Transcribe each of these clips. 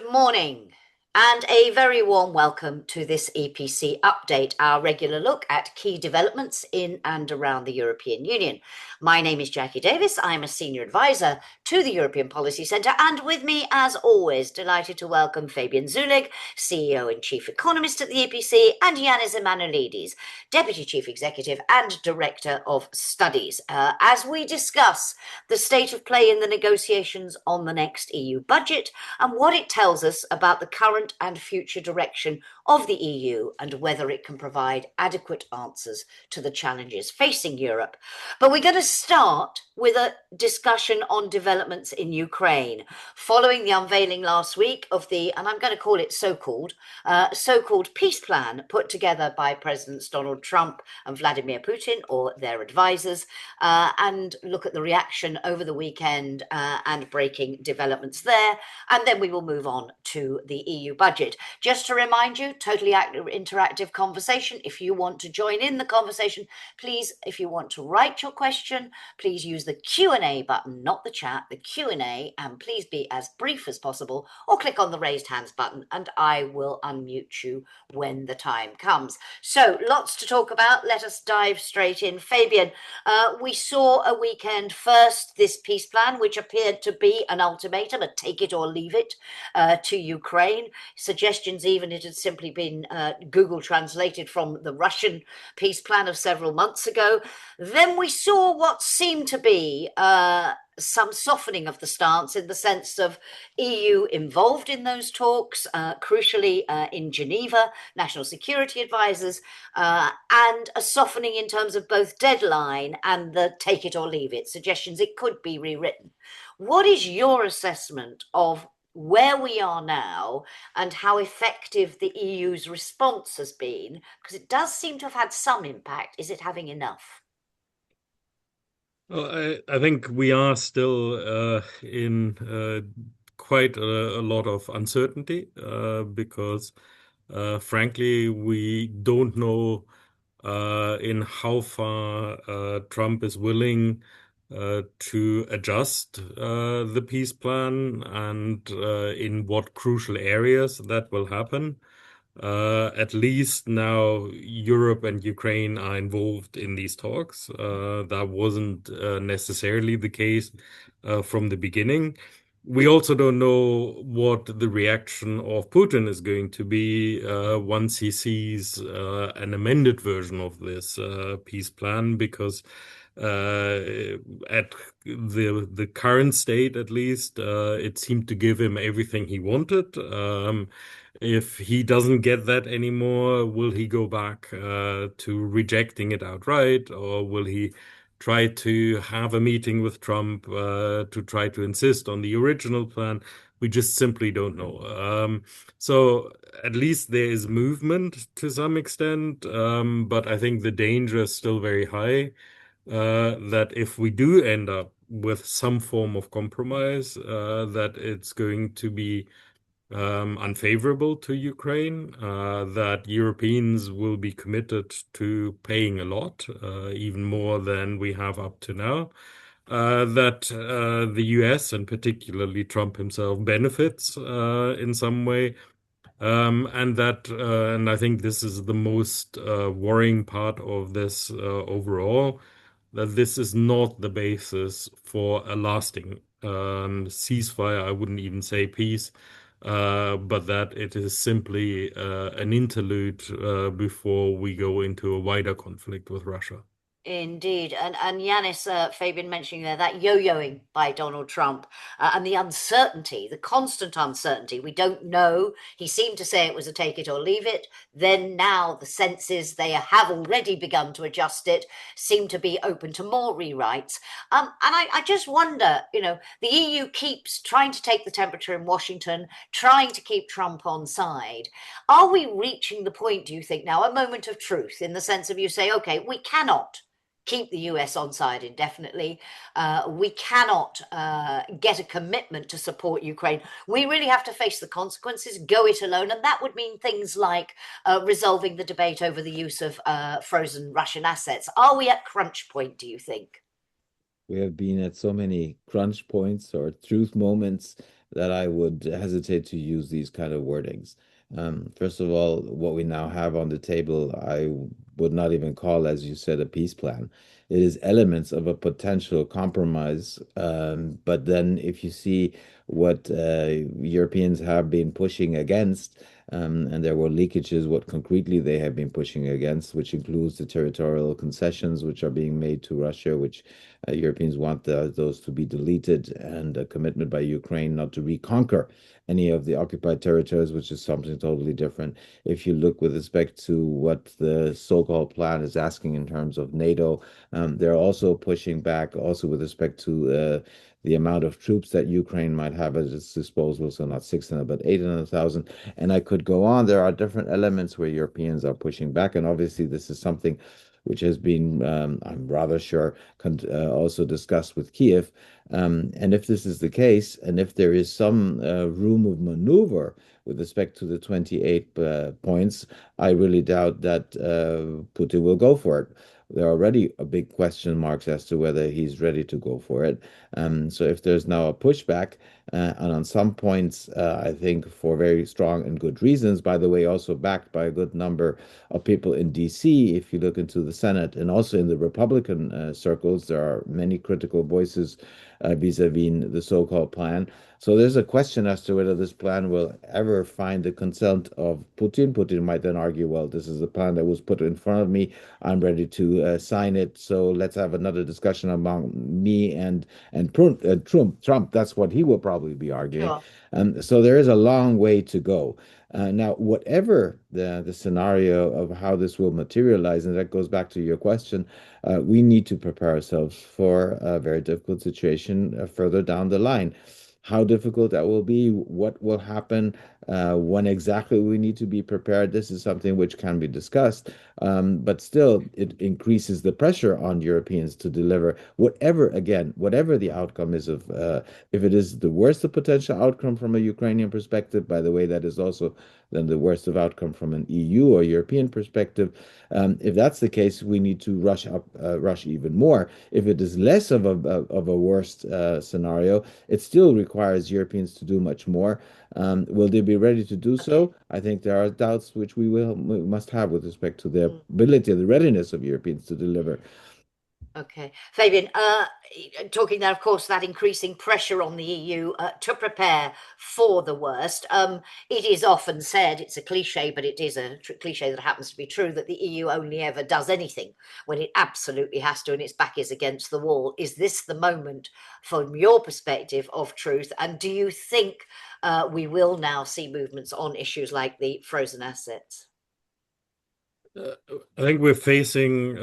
Good morning, and a very warm welcome to this EPC update, our regular look at key developments in and around the European Union. My name is Jacki Davis. I'm a senior advisor to the European Policy Centre, and with me, as always, delighted to welcome Fabian Zuleeg, CEO and Chief Economist at the EPC, and Janis Emmanouilidis, Deputy Chief Executive and Director of Studies, as we discuss the state of play in the negotiations on the next EU budget and what it tells us about the current and future direction of the EU and whether it can provide adequate answers to the challenges facing Europe. But we're going to start with a discussion on developments in Ukraine, following the unveiling last week of the, and I'm going to call it so-called peace plan put together by Presidents Donald Trump and Vladimir Putin, or their advisors, and look at the reaction over the weekend and breaking developments there. And then we will move on to the EU budget. Just to remind you, totally interactive conversation. If you want to join in the conversation, please, if you want to write your question, please use the Q&A button, not the chat, the Q&A, and please be as brief as possible, or click on the raised hands button and I will unmute you when the time comes. So lots to talk about. Let us dive straight in. Fabian, we saw a weekend first this peace plan, which appeared to be an ultimatum, a take it or leave it to Ukraine. Suggestions even it had simply been Google translated from the Russian peace plan of several months ago. Then we saw what seemed to be some softening of the stance in the sense of EU involved in those talks, crucially in Geneva, national security advisors, and a softening in terms of both deadline and the take it or leave it, suggestions it could be rewritten. What is your assessment of where we are now and how effective the EU's response has been? Because it does seem to have had some impact. Is it having enough? Well, I think we are still in quite a lot of uncertainty because, frankly, we don't know in how far Trump is willing to adjust the peace plan and in what crucial areas that will happen. At least now Europe and Ukraine are involved in these talks. That wasn't necessarily the case from the beginning. We also don't know what the reaction of Putin is going to be once he sees an amended version of this peace plan, because at the current state, at least, it seemed to give him everything he wanted. If he doesn't get that anymore, will he go back to rejecting it outright, or will he try to have a meeting with Trump to try to insist on the original plan? We just simply don't know. So at least there is movement to some extent, but I think the danger is still very high that if we do end up with some form of compromise, that it's going to be unfavorable to Ukraine, that Europeans will be committed to paying a lot, even more than we have up to now, that the US and particularly Trump himself benefits in some way. And I think this is the most worrying part of this overall, that this is not the basis for a lasting ceasefire. I wouldn't even say peace, but that it is simply an interlude before we go into a wider conflict with Russia. Indeed. And Yanis, Fabian mentioning there, that yo-yoing by Donald Trump and the uncertainty, the constant uncertainty. We don't know. He seemed to say it was a take it or leave it. Then now the sense is they have already begun to adjust it, seem to be open to more rewrites. And I just wonder, the EU keeps trying to take the temperature in Washington, trying to keep Trump on side. Are we reaching the point, do you think, now, a moment of truth in the sense of you say, okay, we cannot keep the US on side indefinitely. We cannot get a commitment to support Ukraine. We really have to face the consequences, go it alone. And that would mean things like resolving the debate over the use of frozen Russian assets. Are we at crunch point, do you think? We have been at so many crunch points or truth moments that I would hesitate to use these kind of wordings. First of all, what we now have on the table, I would not even call, as you said, a peace plan. It is elements of a potential compromise. But then, if you see what Europeans have been pushing against, and there were leakages, what concretely they have been pushing against, which includes the territorial concessions which are being made to Russia, which Europeans want those to be deleted, and a commitment by Ukraine not to reconquer any of the occupied territories, which is something totally different. If you look with respect to what the so-called plan is asking in terms of NATO, they're also pushing back, also with respect to the amount of troops that Ukraine might have at its disposal, so not 600, but 800,000. And I could go on. There are different elements where Europeans are pushing back. And obviously, this is something which has been, I'm rather sure, also discussed with Kiev. And if this is the case, and if there is some room of maneuver with respect to the 28 points, I really doubt that Putin will go for it. There are already a big question marks as to whether he's ready to go for it. So if there's now a pushback, and on some points, I think for very strong and good reasons, by the way, also backed by a good number of people in DC, if you look into the Senate and also in the Republican circles, there are many critical voices vis-a-vis the so-called plan. So there's a question as to whether this plan will ever find the consent of Putin. Putin might then argue, well, this is the plan that was put in front of me. I'm ready to sign it. So let's have another discussion among me and Trump. Trump, that's what he will probably be arguing. Sure. So there is a long way to go. Now, whatever the scenario of how this will materialize, and that goes back to your question, we need to prepare ourselves for a very difficult situation further down the line. How difficult that will be, what will happen, when exactly we need to be prepared. This is something which can be discussed, but still, it increases the pressure on Europeans to deliver whatever, again, whatever the outcome is of, if it is the worst of potential outcome from a Ukrainian perspective, by the way, that is also then the worst of outcome from an EU or European perspective. If that's the case, we need to rush even more. If it is less of a worst scenario, it still requires Europeans to do much more. Will they be ready to do Okay. so? I think there are doubts which we must have with respect to the Mm. ability, the readiness of Europeans to deliver. Okay, Fabian, talking there, of course, that increasing pressure on the EU to prepare for the worst. It is often said, it's a cliche, but it is a cliche that happens to be true, that the EU only ever does anything when it absolutely has to and its back is against the wall. Is this the moment, from your perspective, of truth? And do you think we will now see movements on issues like the frozen assets? Uh, I think we're facing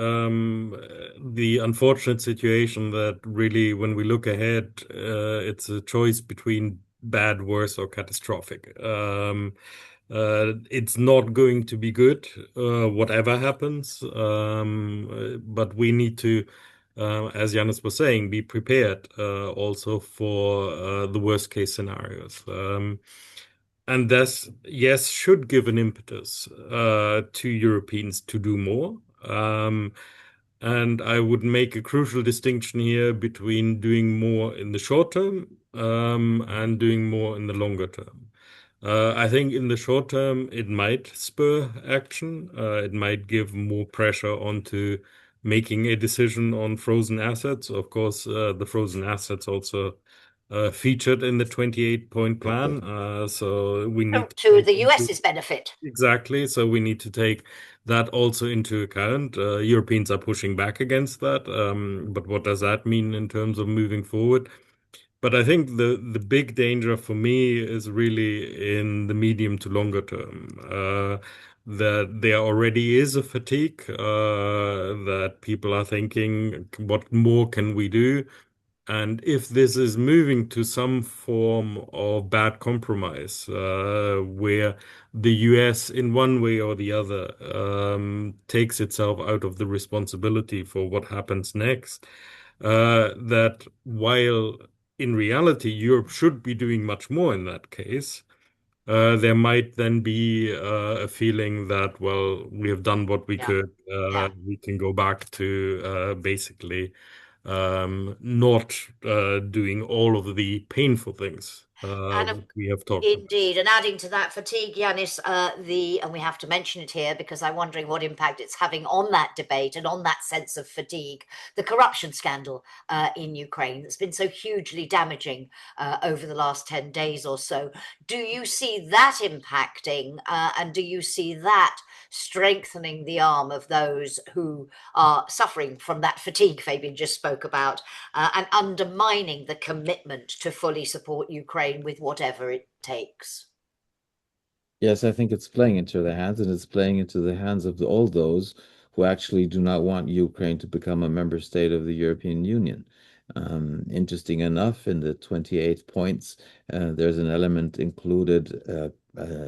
the unfortunate situation that really, when we look ahead, it's a choice between bad, worse, or catastrophic. It's not going to be good, whatever happens. But we need to, as Janis was saying, be prepared also for the worst case scenarios. And this, yes, should give an impetus to Europeans to do more. And I would make a crucial distinction here between doing more in the short term and doing more in the longer term. I think in the short term, it might spur action. It might give more pressure onto making a decision on frozen assets. Of course, the frozen assets also featured in the 28-point plan. So we need to To take the into US's benefit. exactly. So we need to take that also into account. Europeans are pushing back against that. But what does that mean in terms of moving forward? But I think the big danger for me is really in the medium to longer term. That there already is a fatigue, that people are thinking, what more can we do? And if this is moving to some form of bad compromise, where the US, in one way or the other, takes itself out of the responsibility for what happens next, that while in reality Europe should be doing much more in that case, there might then be a feeling that, well, we have done what we Yeah, could, yeah. we can go back to basically not doing all of the painful things And we have talked about. indeed, and adding to that fatigue, Yanis, and we have to mention it here because I'm wondering what impact it's having on that debate and on that sense of fatigue. The corruption scandal in Ukraine that's been so hugely damaging over the last 10 days or so. Do you see that impacting, and do you see that strengthening the arm of those who are suffering from that fatigue Fabian just spoke about, and undermining the commitment to fully support Ukraine with whatever it takes? Yes, I think it's playing into their hands, and it's playing into the hands of all those who actually do not want Ukraine to become a member state of the European Union. Interesting enough, in the 28 points, there's an element included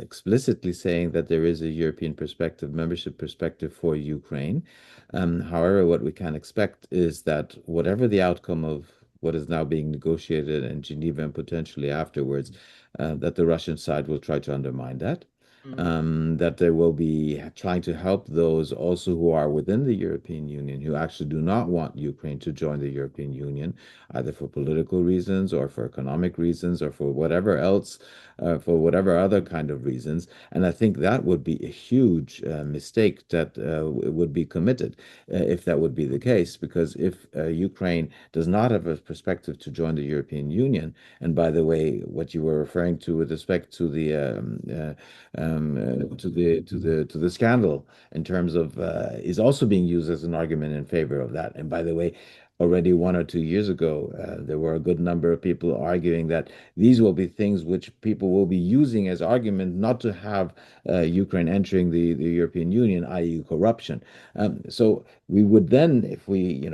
explicitly saying that there is a European perspective, membership perspective for Ukraine. However, what we can expect is that whatever the outcome of what is now being negotiated in Geneva and potentially afterwards, that the Russian side will try to undermine that. That they will be trying to help those also who are within the European Union who actually do not want Ukraine to join the European Union, either for political reasons or for economic reasons or for whatever else, for whatever other kind of reasons. And I think that would be a huge mistake that would be committed if that would be the case, because if Ukraine does not have a perspective to join the European Union, and by the way, what you were referring to with respect to the to the scandal in terms of is also being used as an argument in favor of that. And by the way, already 1 or 2 years ago, there were a good number of people arguing that these will be things which people will be using as argument not to have Ukraine entering the European Union, i.e., corruption. So we would then, if we,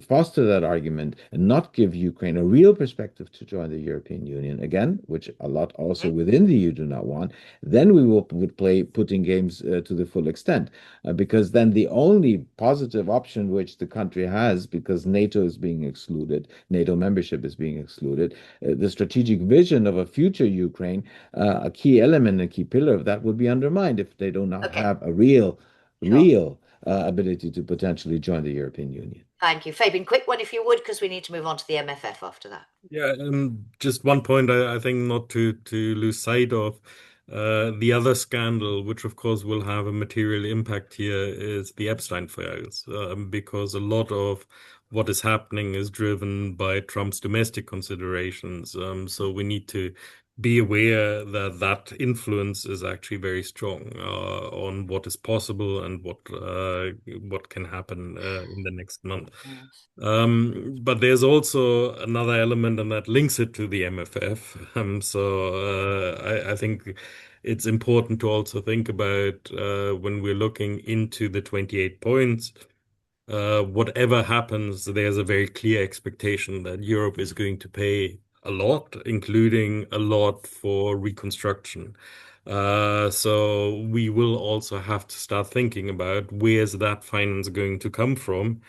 foster that argument and not give Ukraine a real perspective to join the European Union again, which a lot also within the EU do not want, then we would play putting games to the full extent, because then the only positive option which the country has, because NATO is being excluded, NATO membership is being excluded, the strategic vision of a future Ukraine, a key element, a key pillar of that would be undermined if they do not Okay, have a real, sure. real ability to potentially join the European Union. Thank you. Fabian, quick one if you would, because we need to move on to the MFF after that. Yeah, just one point I think not to lose sight of. The other scandal, which of course will have a material impact here, is the Epstein files, because a lot of what is happening is driven by Trump's domestic considerations. So we need to be aware that that influence is actually very strong on what is possible and what can happen in the next month. Yes. But there's also another element, and that links it to the MFF. I think it's important to also think about when we're looking into the 28 points. Whatever happens, there's a very clear expectation that Europe is going to pay a lot, including a lot for reconstruction. So we will also have to start thinking about where's that finance going to come from,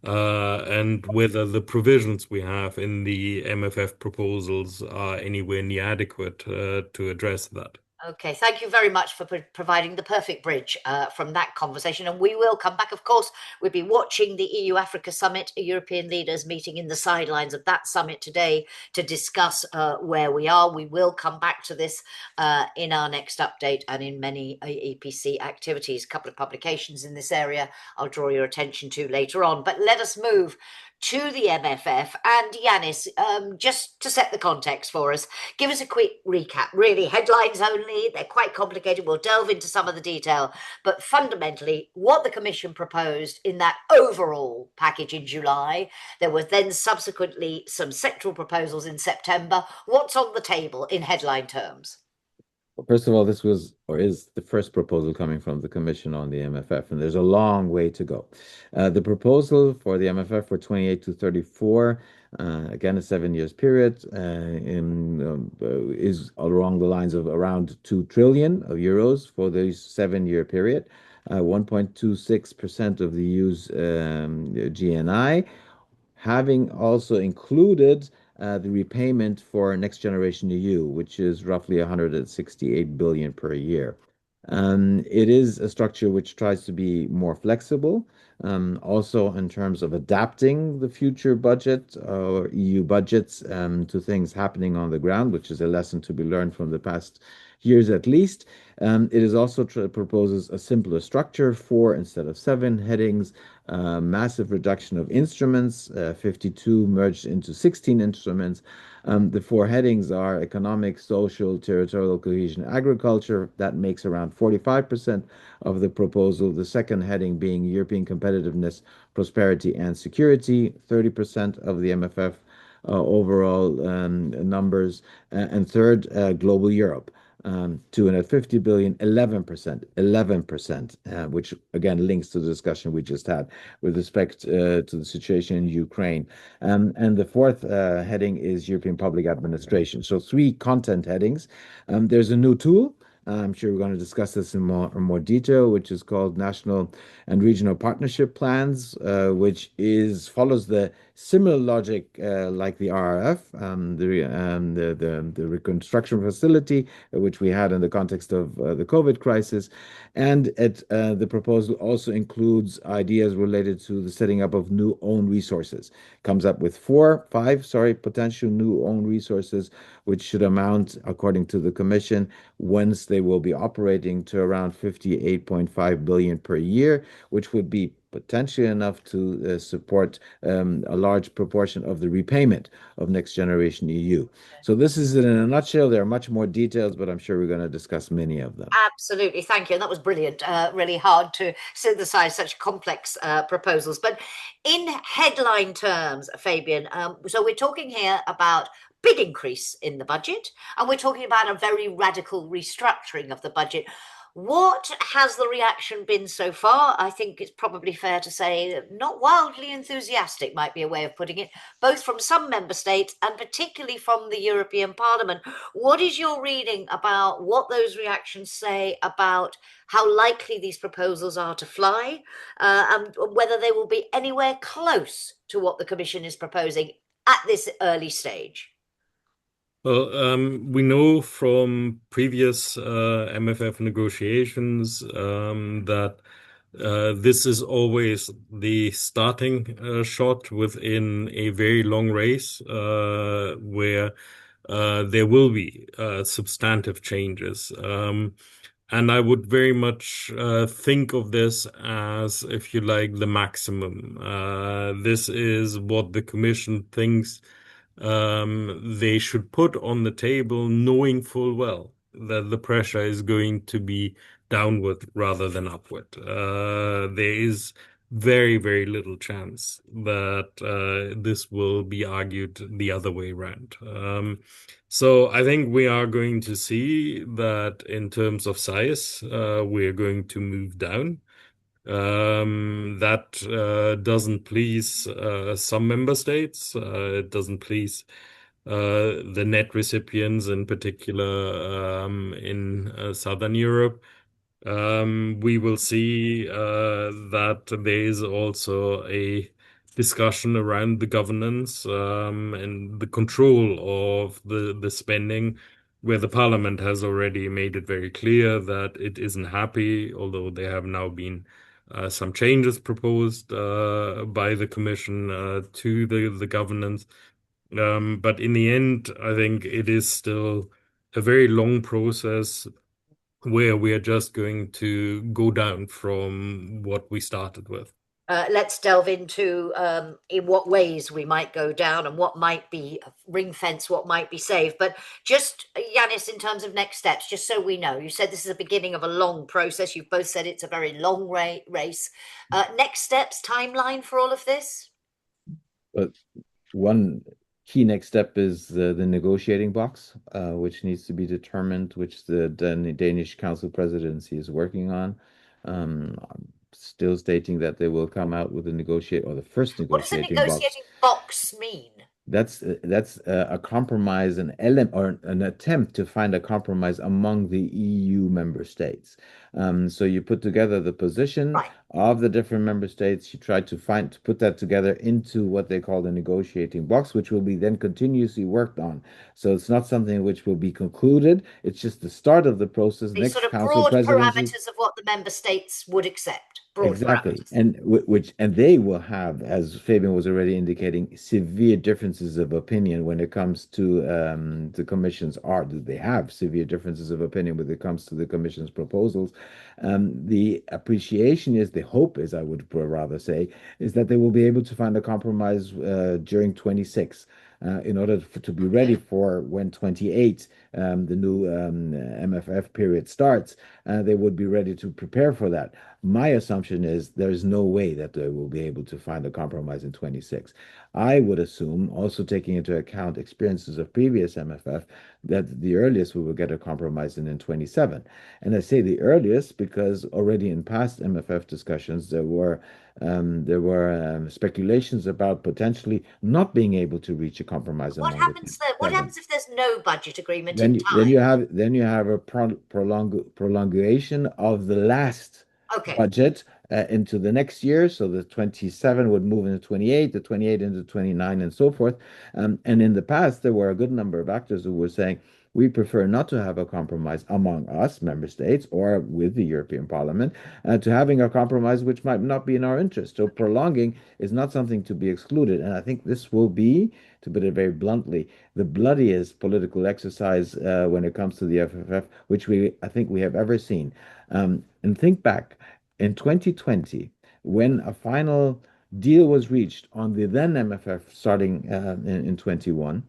and whether the provisions we have in the MFF proposals are anywhere near adequate to address that. Okay, thank you very much for providing the perfect bridge from that conversation. And we will come back, of course. We'll be watching the EU-Africa Summit, European leaders meeting in the sidelines of that summit today to discuss where we are. We will come back to this in our next update and in many EPC activities. A couple of publications in this area I'll draw your attention to later on. But let us move to the MFF. And Janis, just to set the context for us, give us a quick recap. Really, headlines only, they're quite complicated. We'll delve into some of the detail. But fundamentally, what the Commission proposed in that overall package in July, there was then subsequently some sectoral proposals in September. What's on the table in headline terms? Well, first of all, this was or is the first proposal coming from the Commission on the MFF, and there's a long way to go. The proposal for the MFF for 28 to 34, again, a 7 years period, is along the lines of around 2 trillion of euros for the 7 year period, 1.26% of the EU's GNI, having also included the repayment for Next Generation EU, which is roughly 168 billion per year. It is a structure which tries to be more flexible, also in terms of adapting the future budget or EU budgets to things happening on the ground, which is a lesson to be learned from the past years at least. It is also proposes a simpler structure, four instead of seven headings, massive reduction of instruments, 52 merged into 16 instruments. The four headings are economic, social, territorial cohesion, agriculture. That makes around 45% of the proposal. The second heading being European competitiveness, prosperity, and security, 30% of the MFF overall numbers. And third, global Europe. 250 billion, 11%, which again links to the discussion we just had with respect to the situation in Ukraine. And the fourth heading is European public administration. So three content headings. There's a new tool. I'm sure we're going to discuss this in more detail, which is called National and Regional Partnership Plans, which follows the similar logic like the RRF, the reconstruction facility, which we had in the context of the COVID crisis. And the proposal also includes ideas related to the setting up of new own resources. Comes up with five, potential new own resources, which should amount, according to the Commission, once they will be operating, to around 58.5 billion per year, which would be potentially enough to support a large proportion of the repayment of Next Generation EU. So this is it in a nutshell. There are much more details, but I'm sure we're going to discuss many of them. Absolutely, thank you. And that was brilliant. Really hard to synthesize such complex proposals. But in headline terms, Fabian, so we're talking here about big increase in the budget, and we're talking about a very radical restructuring of the budget. What has the reaction been so far? I think it's probably fair to say that not wildly enthusiastic might be a way of putting it, both from some member states and particularly from the European Parliament. What is your reading about what those reactions say about how likely these proposals are to fly, and whether they will be anywhere close to what the Commission is proposing at this early stage? Well, we know from previous MFF negotiations that this is always the starting shot within a very long race where there will be substantive changes. And I would very much think of this as, if you like, the maximum. This is what the Commission thinks they should put on the table, knowing full well that the pressure is going to be downward rather than upward. There is very, very little chance that this will be argued the other way around. So I think we are going to see that in terms of size, we're going to move down. That doesn't please some member states. It doesn't please the net recipients, in particular in Southern Europe. We will see that there is also a discussion around the governance and the control of the spending, where the Parliament has already made it very clear that it isn't happy, although there have now been some changes proposed by the Commission to the governance. But in the end, I think it is still a very long process where we are just going to go down from what we started with. Let's delve into in what ways we might go down and what might be ring fence, what might be saved. But just, Janis, in terms of next steps, just so we know, you said this is the beginning of a long process. You've both said it's a very long race. Next steps, timeline for all of this? But one key next step is the negotiating box, which needs to be determined, which the Danish Council presidency is working on. Still stating that they will come out with a the first What does a negotiating box. negotiating box mean? that's a compromise, an element or an attempt to find a compromise among the EU member states. So you put together the position Right. of the different member states. You try to put that together into what they call the negotiating box, which will be then continuously worked on. So it's not something which will be concluded. It's just the start of the process. These sort Next of council broad presidency. parameters of what the member states would accept. Broad Exactly. parameters. And which and they will have, as Fabian was already indicating, severe differences of opinion when it comes to the Commission's art. They have severe differences of opinion when it comes to the Commission's proposals. The appreciation is, the hope is, I would rather say, is that they will be able to find a compromise during 26. In order to be ready Okay. for when 28, the new MFF period starts, they would be ready to prepare for that. My assumption is there's no way that they will be able to find a compromise in 26. I would assume, also taking into account experiences of previous MFF, that the earliest we will get a compromise in 27. And I say the earliest because already in past MFF discussions there were speculations about potentially not being able to reach a compromise What among the happens there? What 27. happens if there's no budget agreement in Then you have a prolongation of the last Okay. budget into the next year. So the 27 would move into 28, the 28 into 29, and so forth. And in the past, there were a good number of actors who were saying, we prefer not to have a compromise among us, member states, or with the European Parliament, to having a compromise which might not be in our interest. So prolonging is not something to be excluded. And I think this will be, to put it very bluntly, the bloodiest political exercise when it comes to the FFF, which I think we have ever seen. And think back in 2020, when a final deal was reached on the then MFF starting in 21.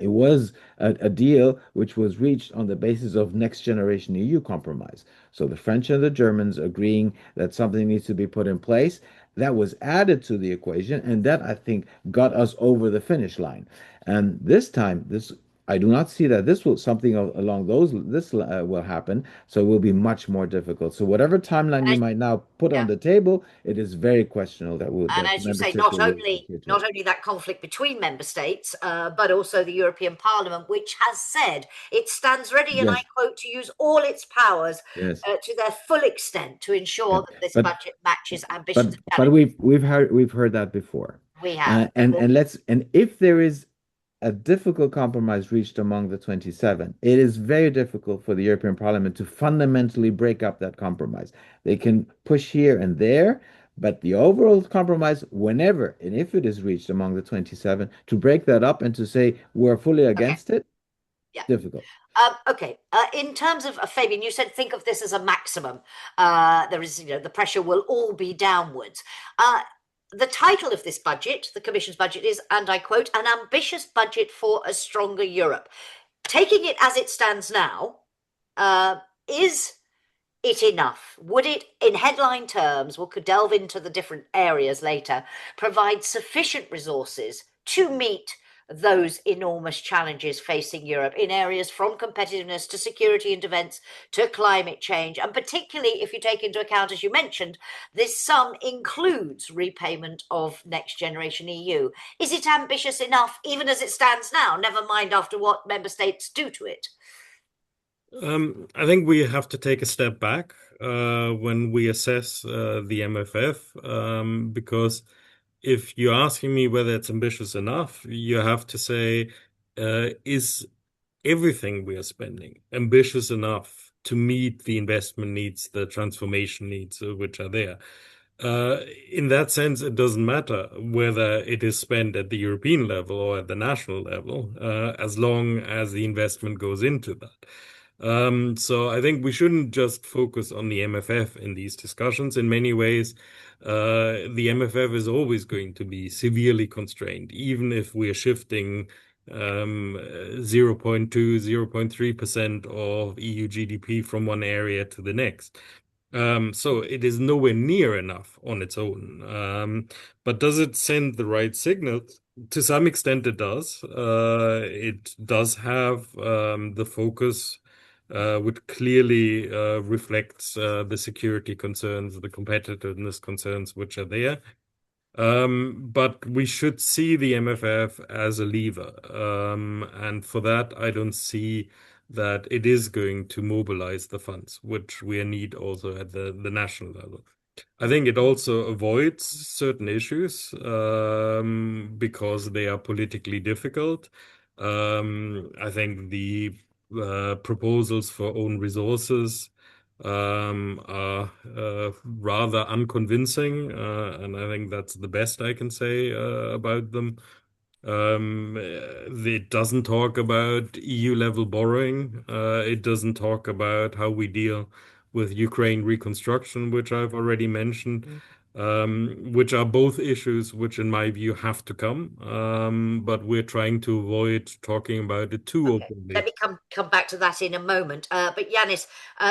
It was a deal which was reached on the basis of next generation EU compromise. So the French and the Germans agreeing that something needs to be put in place. That was added to the equation, and that I think got us over the finish line. And this time, this I do not see that this will something along those this will happen. So it will be much more difficult. So whatever timeline you As, might now put on yeah. the table, it is very questionable And that as you member say, states will really adhere to not it. only that conflict between member states, but also the European Parliament, which has said it stands ready, and I Yes, quote, to use all its powers yes. to their full extent to Yeah. ensure that this But budget matches ambitions but and but challenges. we've heard that before. We have. And if there is a difficult compromise reached among the 27, it is very difficult for the European Parliament to fundamentally break up that compromise. They can push here and there, but the overall compromise, whenever and if it is reached among the 27, to break that up and to say we're fully Okay. against it, Yeah. difficult. Okay. In terms of Fabian, you said think of this as a maximum. There is, the pressure will all be downwards. The title of this budget, the Commission's budget, is, and I quote, an ambitious budget for a stronger Europe. Taking it as it stands now, is it enough? Would it, in headline terms, we could delve into the different areas later, provide sufficient resources to meet those enormous challenges facing Europe in areas from competitiveness to security and defence to climate change? And particularly if you take into account, as you mentioned, this sum includes repayment of Next Generation EU. Is it ambitious enough, even as it stands now, never mind after what member states do to it? I think we have to take a step back when we assess the MFF, because if you're asking me whether it's ambitious enough, you have to say, is everything we are spending ambitious enough to meet the investment needs, the transformation needs which are there? Uh, in that sense, it doesn't matter whether it is spent at the European level or at the national level, as long as the investment goes into that. So I think we shouldn't just focus on the MFF in these discussions. In many ways, the MFF is always going to be severely constrained, even if we're shifting 0.2, 0.3% of EU GDP from one area to the next. So it is nowhere near enough on its own. But does it send the right signal? To some extent, it does. It does have the focus, which clearly reflects the security concerns, the competitiveness concerns which are there. But we should see the MFF as a lever. And for that, I don't see that it is going to mobilize the funds, which we need also at the national level. I think it also avoids certain issues because they are politically difficult. I think the proposals for own resources are rather unconvincing, and I think that's the best I can say about them. It doesn't talk about EU level borrowing. It doesn't talk about how we deal with Ukraine reconstruction, which I've already mentioned, which are both issues which, in my view, have to come. But we're trying to avoid talking about it too Okay, let openly. me come back to that in a moment. But Janis,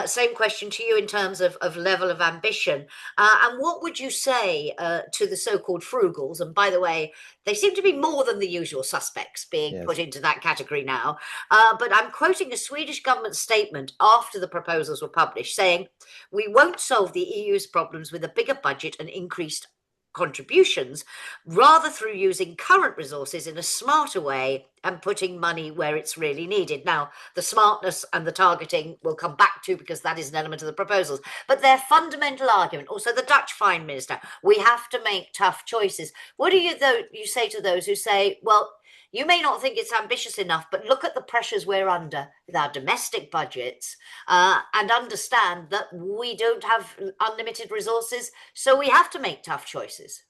same question to you in terms of level of ambition. And what would you say to the so-called frugals? And by the way, they seem to be more than the usual suspects being put Yes. into that category now. But I'm quoting a Swedish government statement after the proposals were published saying, "We won't solve the EU's problems with a bigger budget and increased contributions, rather through using current resources in a smarter way and putting money where it's really needed." Now, the smartness and the targeting we'll come back to because that is an element of the proposals. But their fundamental argument, also the Dutch Fine Minister, we have to make tough choices. What do you say to those who say, well, you may not think it's ambitious enough, but look at the pressures we're under with our domestic budgets and understand that we don't have unlimited resources, so we have to make tough choices.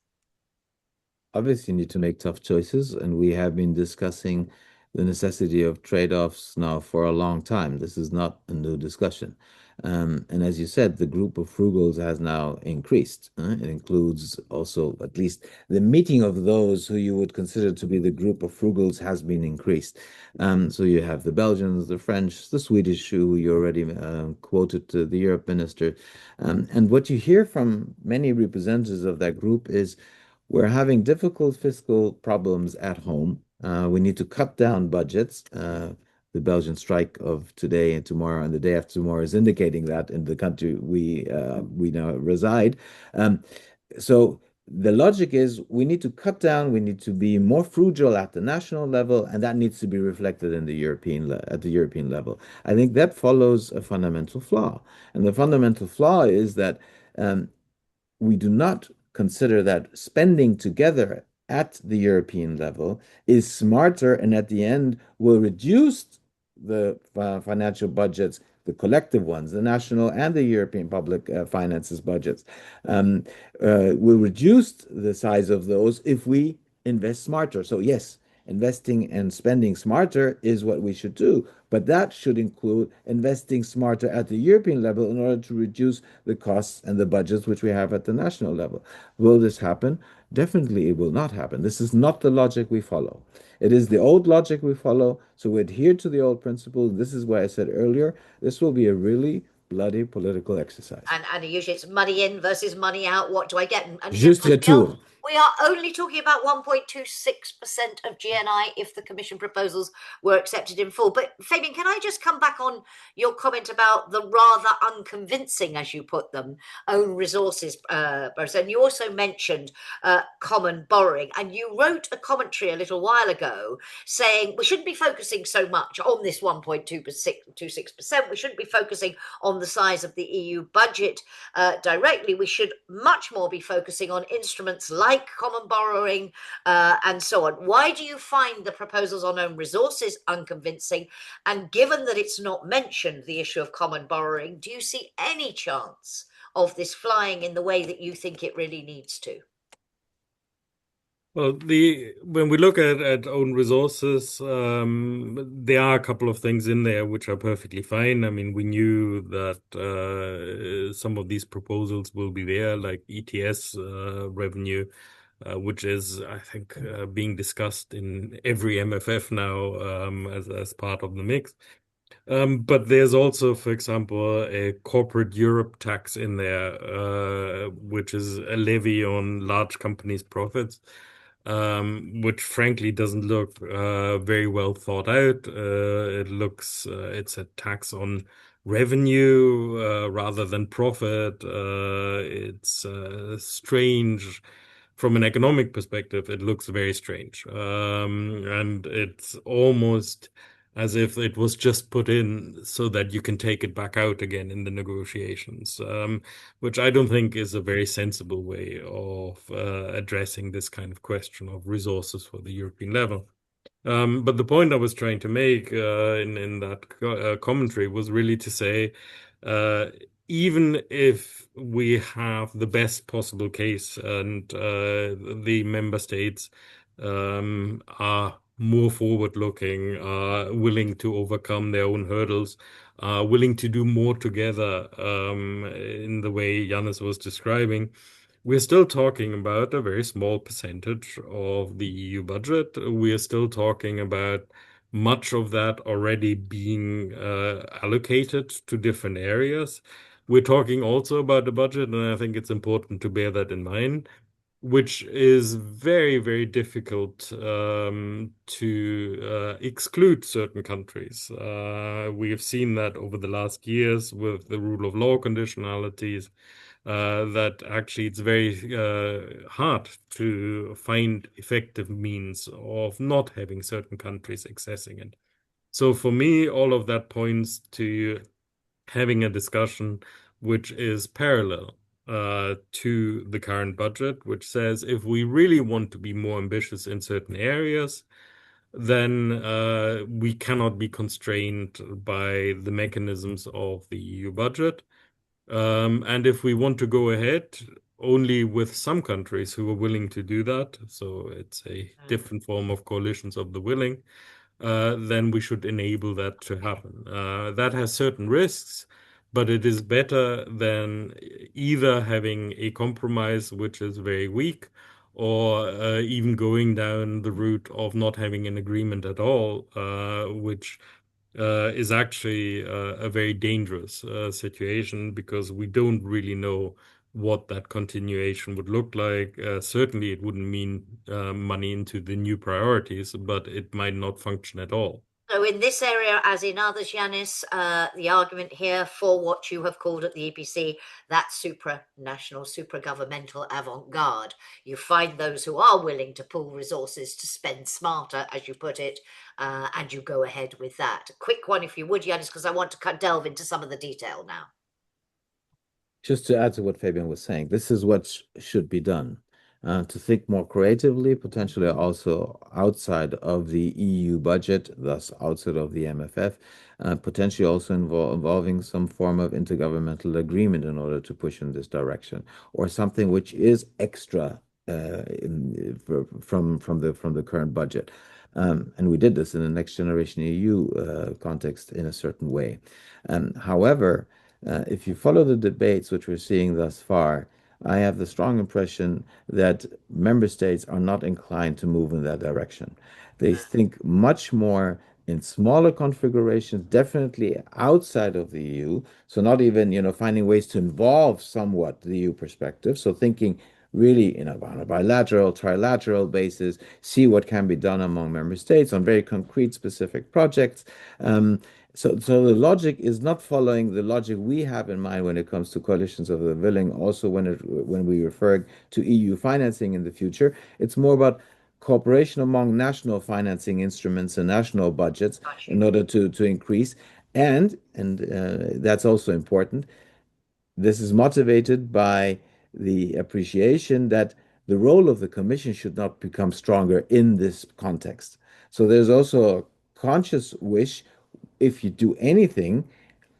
Obviously, you need to make tough choices, and we have been discussing the necessity of trade-offs now for a long time. This is not a new discussion. And as you said, the group of frugals has now increased. It includes also at least the meeting of those who you would consider to be the group of frugals has been increased. So you have the Belgians, the French, the Swedish, who you already quoted, the Europe minister. And what you hear from many representatives of that group is we're having difficult fiscal problems at home. We need to cut down budgets. The Belgian strike of today and tomorrow and the day after tomorrow is indicating that in the country we now reside. So the logic is we need to cut down, we need to be more frugal at the national level, and that needs to be reflected in the at the European level. I think that follows a fundamental flaw, and the fundamental flaw is that we do not consider that spending together at the European level is smarter and at the end will reduce the financial budgets, the collective ones, the national and the European public finances budgets, will reduce the size of those if we invest smarter. So, yes, investing and spending smarter is what we should do, but that should include investing smarter at the European level in order to reduce the costs and the budgets which we have at the national level. Will this happen? Definitely it will not happen. This is not the logic we follow. It is the old logic we follow, so we adhere to the old principles. This is why I said earlier, this will be a really bloody political exercise. And usually it's money in versus money out. What do I get? Juste retour. We are only talking about 1.26% of GNI if the Commission proposals were accepted in full. But Fabian, can I just come back on your comment about the rather unconvincing, as you put them, own resources, and you also mentioned common borrowing. And you wrote a commentary a little while ago saying we shouldn't be focusing so much on this 1.26%. We shouldn't be focusing on the size of the EU budget directly. We should much more be focusing on instruments like common borrowing and so on. Why do you find the proposals on own resources unconvincing? And given that it's not mentioned, the issue of common borrowing, do you see any chance of this flying in the way that you think it really needs to? Well, when we look at own resources, there are a couple of things in there which are perfectly fine. I mean, we knew that some of these proposals will be there, like ETS revenue, which is, I think, being discussed in every MFF now as part of the mix. But there's also, for example, a corporate Europe tax in there, which is a levy on large companies' profits, which frankly doesn't look very well thought out. It's a tax on revenue rather than profit. It's strange from an economic perspective, it looks very strange. And it's almost as if it was just put in so that you can take it back out again in the negotiations, which I don't think is a very sensible way of addressing this kind of question of resources for the European level. But the point I was trying to make in that commentary was really to say, uh, even if we have the best possible case and the member states are more forward-looking, are willing to overcome their own hurdles, are willing to do more together in the way Janis was describing, we're still talking about a very small percentage of the EU budget. We are still talking about much of that already being allocated to different areas. We're talking also about the budget, and I think it's important to bear that in mind, which is very, very difficult to exclude certain countries. We have seen that over the last years with the rule of law conditionalities, that actually it's very hard to find effective means of not having certain countries accessing it. So for me, all of that points to having a discussion which is parallel to the current budget, which says if we really want to be more ambitious in certain areas, then we cannot be constrained by the mechanisms of the EU budget. And if we want to go ahead only with some countries who are willing to do that, so it's a different form of coalitions of the willing, then we should enable that to happen. That has certain risks, but it is better than either having a compromise which is very weak or even going down the route of not having an agreement at all, which is actually a very dangerous situation because we don't really know what that continuation would look like. Certainly, it wouldn't mean money into the new priorities, but it might not function at all. So in this area, as in others, Janis, the argument here for what you have called at the EPC, that supranational, supragovernmental avant-garde. You find those who are willing to pool resources to spend smarter, as you put it, and you go ahead with that. A quick one, if you would, Janis, because I want to delve into some of the detail now. Just to add to what Fabian was saying, this is what should be done. To think more creatively, potentially also outside of the EU budget, thus outside of the MFF, potentially also involving some form of intergovernmental agreement in order to push in this direction, or something which is extra from the current budget. And we did this in the Next Generation EU context in a certain way. However, if you follow the debates which we're seeing thus far, I have the strong impression that member states are not inclined to move in that direction. They think much more in smaller configurations, definitely outside of the EU. So not even, finding ways to involve somewhat the EU perspective. So thinking really on a bilateral, trilateral basis, see what can be done among member states on very concrete, specific projects. So the logic is not following the logic we have in mind when it comes to coalitions of the willing. Also, when we refer to EU financing in the future, it's more about cooperation among national financing instruments and national budgets in order to increase. And that's also important. This is motivated by the appreciation that the role of the Commission should not become stronger in this context. So there's also a conscious wish, if you do anything,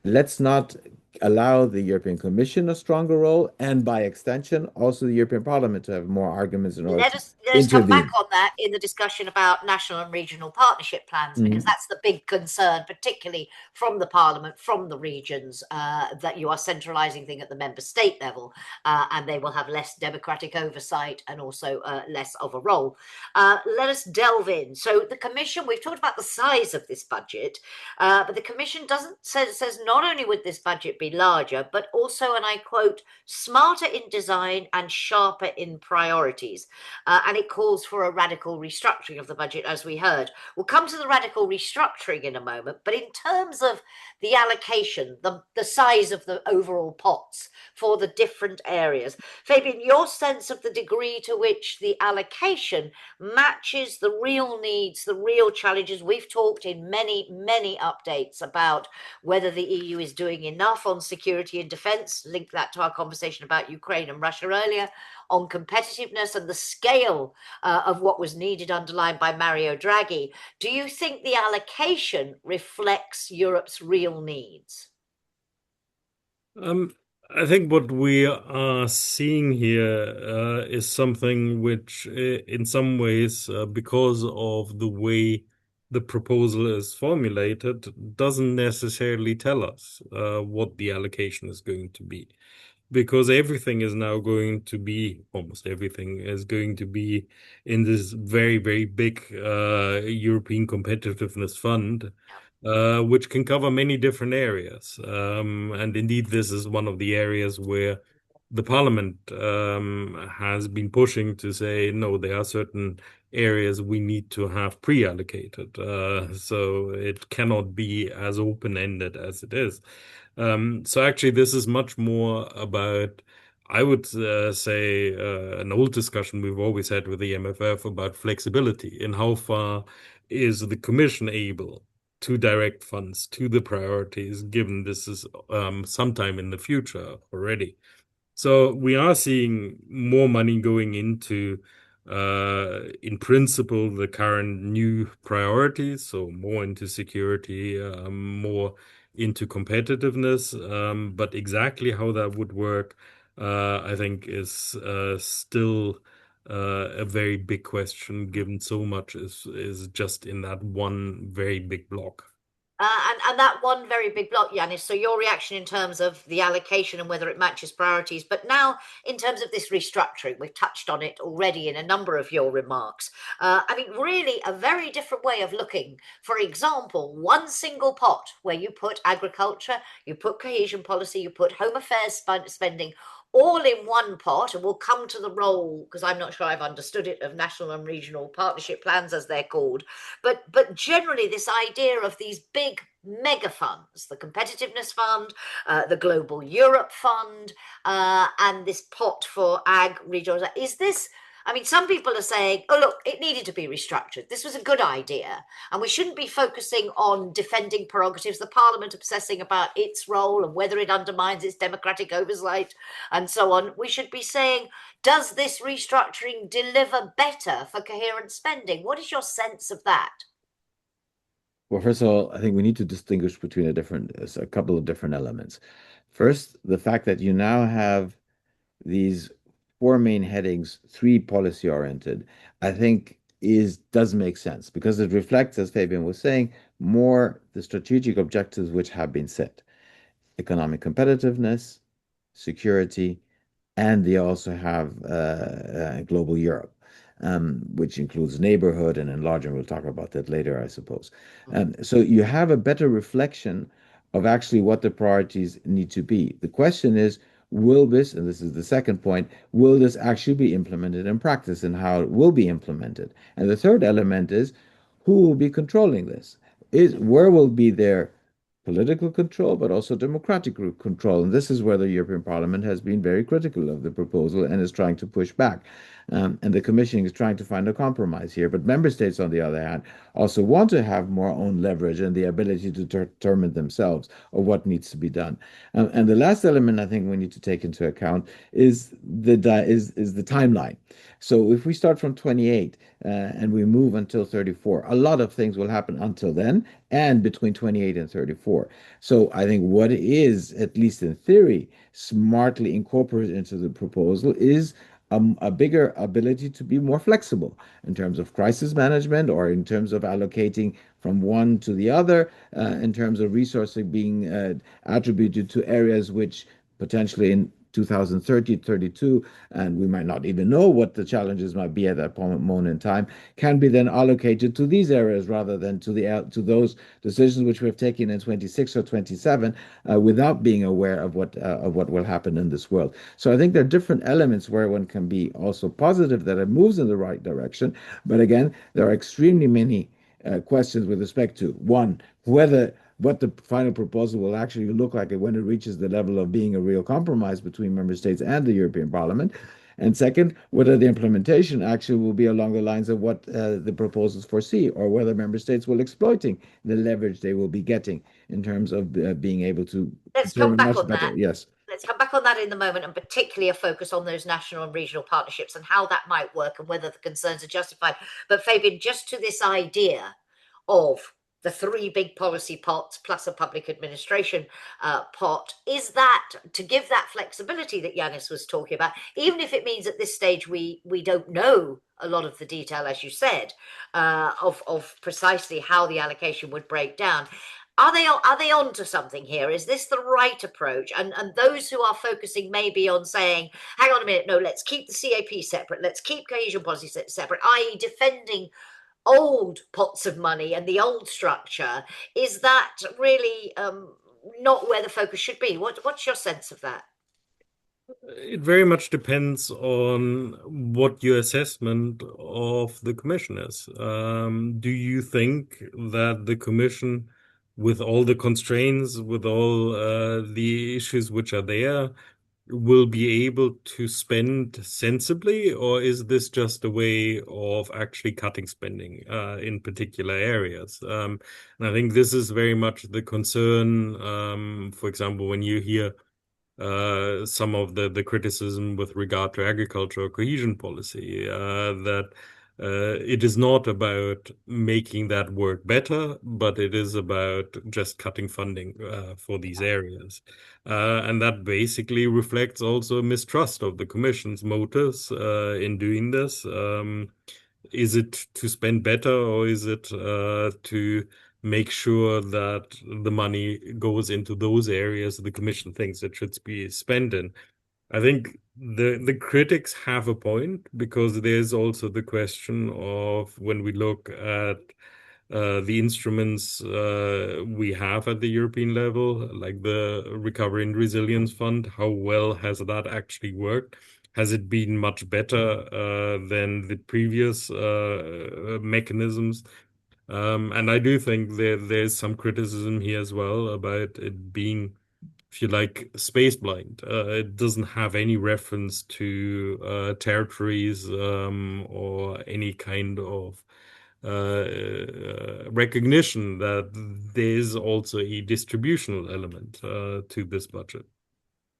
let's not allow the European Commission a stronger role, and by extension, also the European Parliament to have more arguments in order Let to us come back intervene. on that in the discussion about national and regional partnership plans, because that's the big concern, particularly from the Parliament, from the regions, that you are centralising things at the member state level, and they will have less democratic oversight and also less of a role. Let us delve in. So the Commission, we've talked about the size of this budget, but the Commission says not only would this budget be larger, but also, and I quote, smarter in design and sharper in priorities. And it calls for a radical restructuring of the budget, as we heard. We'll come to the radical restructuring in a moment, but in terms of the allocation, the size of the overall pots for the different areas, Fabian, your sense of the degree to which the allocation matches the real needs, the real challenges. We've talked in many, many updates about whether the EU is doing enough on security and defence, link that to our conversation about Ukraine and Russia earlier, on competitiveness and the scale of what was needed, underlined by Mario Draghi. Do you think the allocation reflects Europe's real needs? I think what we are seeing here is something which, in some ways, because of the way the proposal is formulated, doesn't necessarily tell us what the allocation is going to be. Because everything is now going to be, almost everything is going to be in this very, very big European Competitiveness Fund, which can cover many different areas. And indeed, this is one of the areas where the Parliament has been pushing to say, no, there are certain areas we need to have pre-allocated. So it cannot be as open-ended as it is. So actually, this is much more about, I would say, an old discussion we've always had with the MFF about flexibility in how far is the Commission able to direct funds to the priorities, given this is sometime in the future already. So we are seeing more money going into, in principle, the current new priorities, so more into security, more into competitiveness. But exactly how that would work, I think, is still a very big question, given so much is just in that one very big block. And that one very big block, Janis. So your reaction in terms of the allocation and whether it matches priorities, but now in terms of this restructuring, we've touched on it already in a number of your remarks. I mean, really a very different way of looking. For example, one single pot where you put agriculture, you put cohesion policy, you put home affairs spending, all in one pot, and we'll come to the role, because I'm not sure I've understood it, of national and regional partnership plans, as they're called. But generally, this idea of these big mega funds, the Competitiveness Fund, the Global Europe Fund, and this pot for ag regional, is this? I mean, some people are saying, oh, look, it needed to be restructured. This was a good idea. And we shouldn't be focusing on defending prerogatives, the Parliament obsessing about its role and whether it undermines its democratic oversight and so on. We should be saying, does this restructuring deliver better for coherent spending? What is your sense of that? Well, first of all, I think we need to distinguish between a couple of different elements. First, the fact that you now have these four main headings, three policy oriented, I think does make sense because it reflects, as Fabian was saying, more the strategic objectives which have been set. Economic competitiveness, security, and they also have global Europe, which includes neighborhood and enlargement. We'll talk about that later, I suppose. So you have a better reflection of actually what the priorities need to be. The question is, will this, and this is the second point, will this actually be implemented in practice and how it will be implemented? And the third element is, who will be controlling this? Where will be their political control, but also democratic control? And this is where the European Parliament has been very critical of the proposal and is trying to push back. And the Commission is trying to find a compromise here. But member states, on the other hand, also want to have more own leverage and the ability to determine themselves of what needs to be done. And the last element I think we need to take into account is the timeline. So if we start from 28 and we move until 34, a lot of things will happen until then and between 28 and 34. So I think what is, at least in theory, smartly incorporated into the proposal is a bigger ability to be more flexible in terms of crisis management or in terms of allocating from one to the other, in terms of resources being attributed to areas which potentially in 2030, 32, and we might not even know what the challenges might be at that moment in time, can be then allocated to these areas rather than to those decisions which we have taken in 26 or 27 without being aware of what will happen in this world. So I think there are different elements where one can be also positive that it moves in the right direction. But again, there are extremely many questions with respect to one, whether what the final proposal will actually look like when it reaches the level of being a real compromise between member states and the European Parliament. And second, whether the implementation actually will be along the lines of what the proposals foresee, or whether member states will exploiting the leverage they will be getting in terms of being able to Let's come determine back much on better. that. Yes. Let's come back on that in the moment, and particularly a focus on those national and regional partnerships and how that might work and whether the concerns are justified. But Fabian, just to this idea of the three big policy pots plus a public administration pot, is that to give that flexibility that Janis was talking about, even if it means at this stage we don't know a lot of the detail, as you said, of precisely how the allocation would break down. Are they on to something here? Is this the right approach? And those who are focusing maybe on saying, hang on a minute, no, let's keep the CAP separate, let's keep cohesion policy separate, i.e. defending old pots of money and the old structure, is that really not where the focus should be? What's your sense of that? It very much depends on what your assessment of the Commission is. Do you think that the Commission, with all the constraints, with all the issues which are there, will be able to spend sensibly, or is this just a way of actually cutting spending in particular areas? And I think this is very much the concern. For example, when you hear some of the criticism with regard to agriculture or cohesion policy, that it is not about making that work better, but it is about just cutting funding for these areas. And that basically reflects also mistrust of the Commission's motives in doing this. Is it to spend better, or is it to make sure that the money goes into those areas the Commission thinks it should be spent in? I think the critics have a point, because there's also the question of, when we look at the instruments we have at the European level, like the Recovery and Resilience Fund, how well has that actually worked? Has it been much better than the previous mechanisms? And I do think there's some criticism here as well about it being, if you like, space blind. It doesn't have any reference to territories or any kind of recognition that there's also a distributional element to this budget.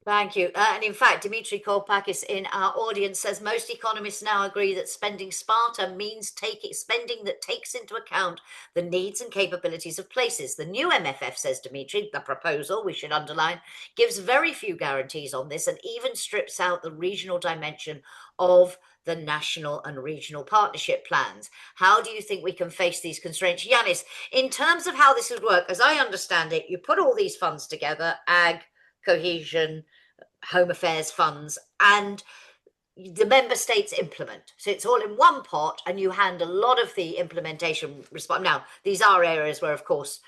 Thank you. And in fact, Dimitri Kolpakis in our audience says most economists now agree that spending smarter means spending that takes into account the needs and capabilities of places. The new MFF, says Dimitri, the proposal, we should underline, gives very few guarantees on this and even strips out the regional dimension of the national and regional partnership plans. How do you think we can face these constraints? Janis, in terms of how this would work, as I understand it, you put all these funds together, ag, cohesion, home affairs funds, and the member states implement. So it's all in one pot, and you hand a lot of the implementation response. Now, these are areas where, of course,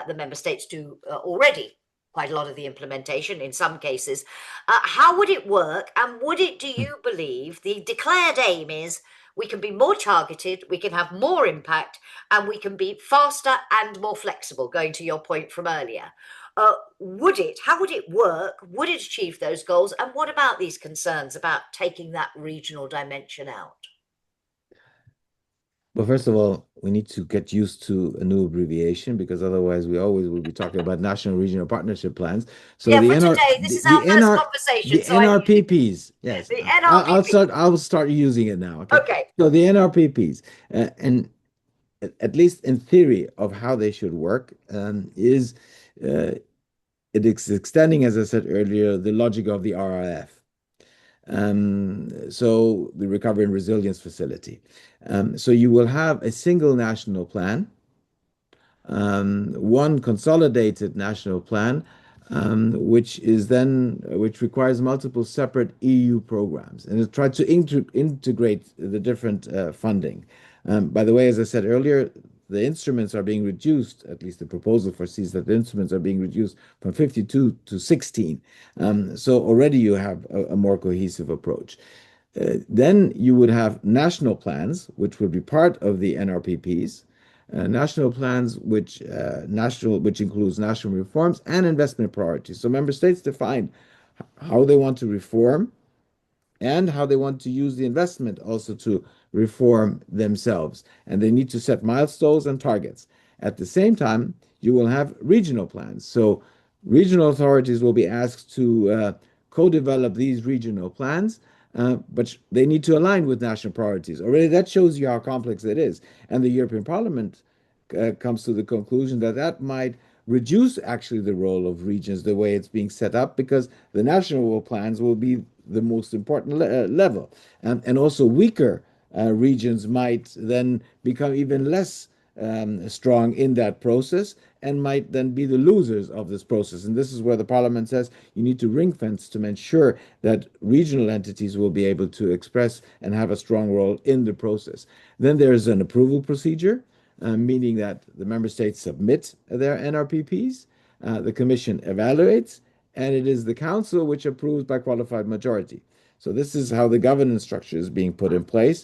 the member states do already quite a lot of the implementation in some cases. How would it work? And do you believe the declared aim is we can be more targeted, we can have more impact, and we can be faster and more flexible, going to your point from earlier? How would it work? Would it achieve those goals? And what about these concerns about taking that regional dimension out? Well, first of all, we need to get used to a new abbreviation, because otherwise we always will be talking about national regional partnership plans. So Yeah, the for NR today, this is our first conversation. the So I NRPPs, yes, the NRPP. I'll start using it now. Okay. Okay. So the NRPPs, and at least in theory of how they should work, is it is extending, as I said earlier, the logic of the RRF. So the Recovery and Resilience Facility. So you will have a single national plan, one consolidated national plan, which requires multiple separate EU programs, and it tried to integrate the different funding. By the way, as I said earlier, the instruments are being reduced. At least the proposal foresees that the instruments are being reduced from 52 to 16. So already you have a more cohesive approach. Then you would have national plans, which would be part of the NRPPs, national plans which includes national reforms and investment priorities. So member states define how they want to reform and how they want to use the investment also to reform themselves. And they need to set milestones and targets. At the same time, you will have regional plans. So regional authorities will be asked to co-develop these regional plans, but they need to align with national priorities. Already that shows you how complex it is. And the European Parliament comes to the conclusion that that might reduce actually the role of regions the way it's being set up, because the national plans will be the most important level. And also weaker regions might then become even less strong in that process and might then be the losers of this process. And this is where the parliament says you need to ring fence to ensure that regional entities will be able to express and have a strong role in the process. Then there's an approval procedure, meaning that the member states submit their NRPPs, the Commission evaluates, and it is the Council which approves by qualified majority. So this is how the governance structure is being put in place.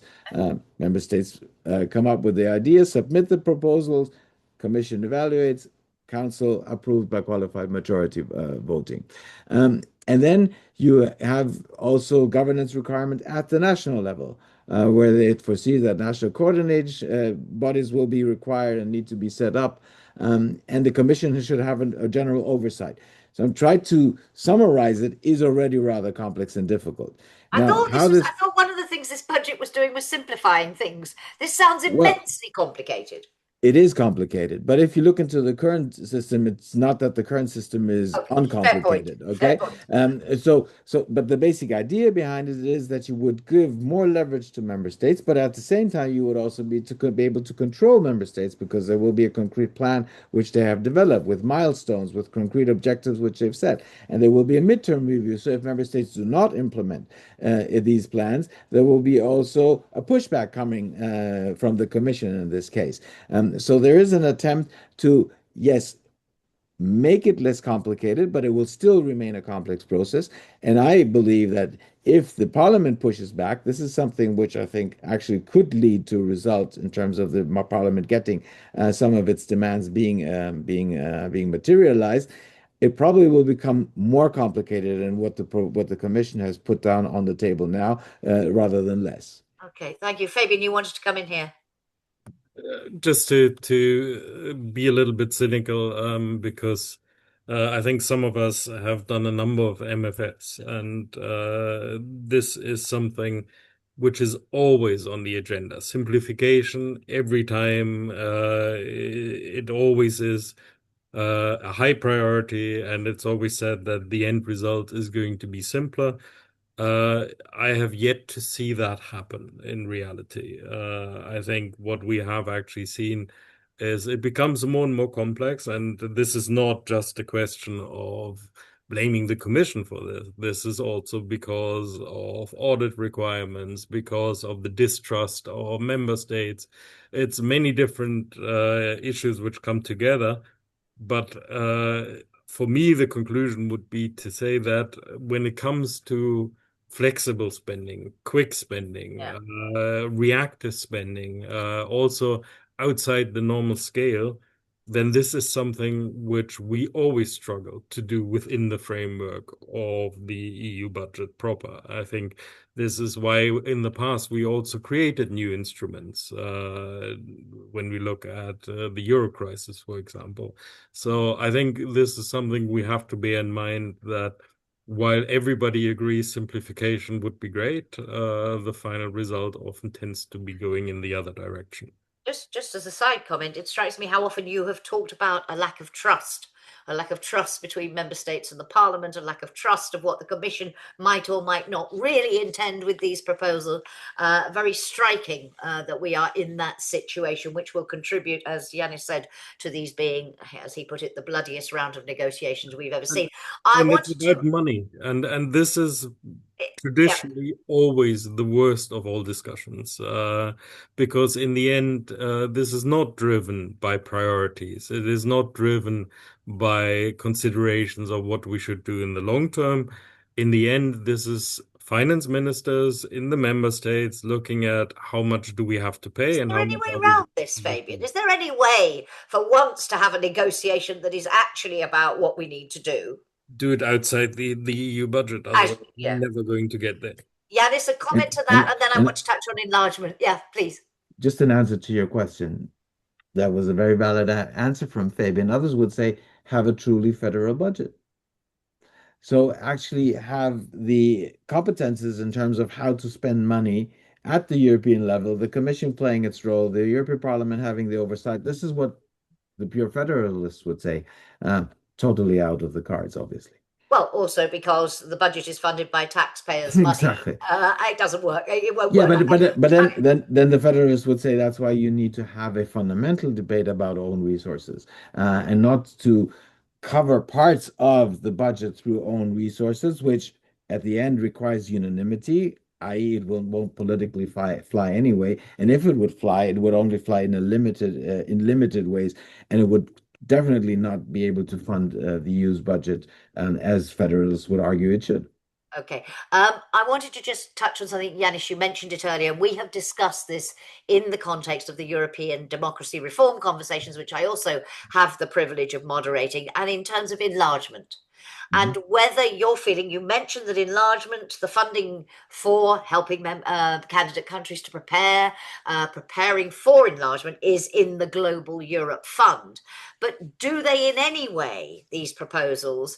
Member states come up with the ideas, submit the proposals, Commission evaluates, Council approved by qualified majority voting. And then you have also governance requirement at the national level, where they foresee that national coordinating bodies will be required and need to be set up, and the Commission should have a general oversight. So I'm trying to summarize it, is already rather complex and difficult. Now, I thought one of the things this budget was doing was simplifying things. This sounds immensely complicated. It is complicated, but if you look into the current system, it's not that the current system is uncomplicated. Okay, but the basic idea behind it is that you would give more leverage to member states, but at the same time, you would also be able to control member states, because there will be a concrete plan which they have developed with milestones, with concrete objectives which they've set, and there will be a midterm review. So if member states do not implement these plans, there will be also a pushback coming from the Commission in this case. So there is an attempt to, yes, make it less complicated, but it will still remain a complex process. And I believe that if the parliament pushes back, this is something which I think actually could lead to results in terms of the parliament getting some of its demands being materialized. It probably will become more complicated than what the Commission has put down on the table now, rather than less. Okay, thank you. Fabian, you wanted to come in here. Just to be a little bit cynical, because I think some of us have done a number of MFFs, and this is something which is always on the agenda. Simplification every time, it always is a high priority, and it's always said that the end result is going to be simpler. I have yet to see that happen in reality. I think what we have actually seen is it becomes more and more complex, and this is not just a question of blaming the Commission for this. This is also because of audit requirements, because of the distrust of member states. It's many different issues which come together. But for me, the conclusion would be to say that when it comes to flexible spending, quick spending, reactive spending, also outside the normal scale, then this is something which we always struggle to do within the framework of the EU budget proper. I think this is why in the past we also created new instruments when we look at the Euro crisis, for example. So I think this is something we have to bear in mind, that while everybody agrees simplification would be great, the final result often tends to be going in the other direction. Just as a side comment, it strikes me how often you have talked about a lack of trust a lack of trust between member states and the Parliament, a lack of trust of what the Commission might or might not really intend with these proposals. Very striking that we are in that situation, which will contribute, as Janis said, to these being, as he put it, the bloodiest round of negotiations we've ever seen. I And it's wanted to, about money, and this is yeah, traditionally always the worst of all discussions, because in the end, this is not driven by priorities. It is not driven by considerations of what we should do in the long term. In the end, this is finance ministers in the member states looking at how much do we have to pay is and there how any much way are we around this, Fabian? Is there any way for once to have a negotiation that is actually about what we need to do? do it outside the EU budget. Otherwise, Yeah. we're never going to get there. Yanis, a comment to that, and then I want to touch on enlargement. Yeah, please. Just an answer to your question. That was a very valid answer from Fabian. Others would say have a truly federal budget. So actually have the competences in terms of how to spend money at the European level, the Commission playing its role, the European Parliament having the oversight. This is what the pure federalists would say. Totally out of the cards, obviously. Well, also because the budget is funded by taxpayers' money. Exactly. It doesn't work. It won't Yeah, work. but then the Federalists would say that's why you need to have a fundamental debate about own resources, and not to cover parts of the budget through own resources, which at the end requires unanimity, i.e., it won't politically fly anyway. And if it would fly, it would only fly in limited ways, and it would definitely not be able to fund the EU's budget, as Federalists would argue it should. Okay. I wanted to just touch on something, Janis, you mentioned it earlier. We have discussed this in the context of the European democracy reform conversations, which I also have the privilege of moderating, and in terms of enlargement. And whether you're feeling, you mentioned that enlargement, the funding for helping candidate countries to preparing for enlargement is in the Global Europe Fund. But do they in any way, these proposals,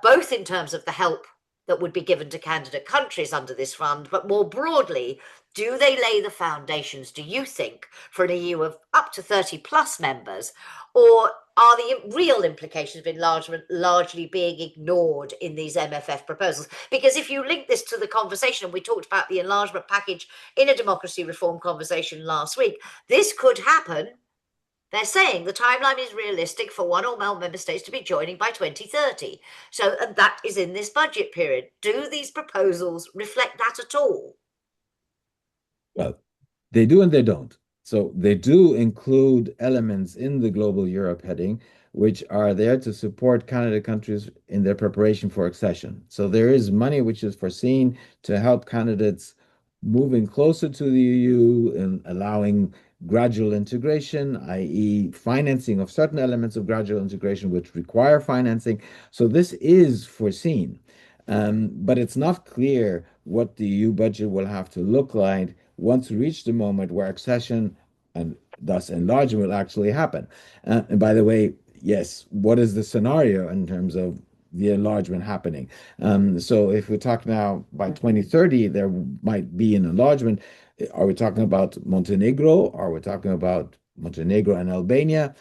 both in terms of the help that would be given to candidate countries under this fund, but more broadly, do they lay the foundations, do you think, for an EU of up to 30 plus members, or are the real implications of enlargement largely being ignored in these MFF proposals? Because if you link this to the conversation, and we talked about the enlargement package in a democracy reform conversation last week, this could happen. They're saying the timeline is realistic for one or more member states to be joining by 2030. So, and that is in this budget period. Do these proposals reflect that at all? Well, they do and they don't. So they do include elements in the Global Europe heading, which are there to support candidate countries in their preparation for accession. So there is money which is foreseen to help candidates moving closer to the EU and allowing gradual integration, i.e., financing of certain elements of gradual integration which require financing. So this is foreseen. But it's not clear what the EU budget will have to look like once we reach the moment where accession and thus enlargement will actually happen. And by the way, yes, what is the scenario in terms of the enlargement happening? So if we talk now by 2030, there might be an enlargement. Are we talking about Montenegro? Are we talking about Montenegro and Albania?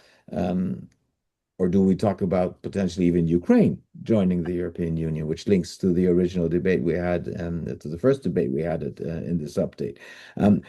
Or do we talk about potentially even Ukraine joining the European Union, which links to the original debate we had, to the first debate we had in this update?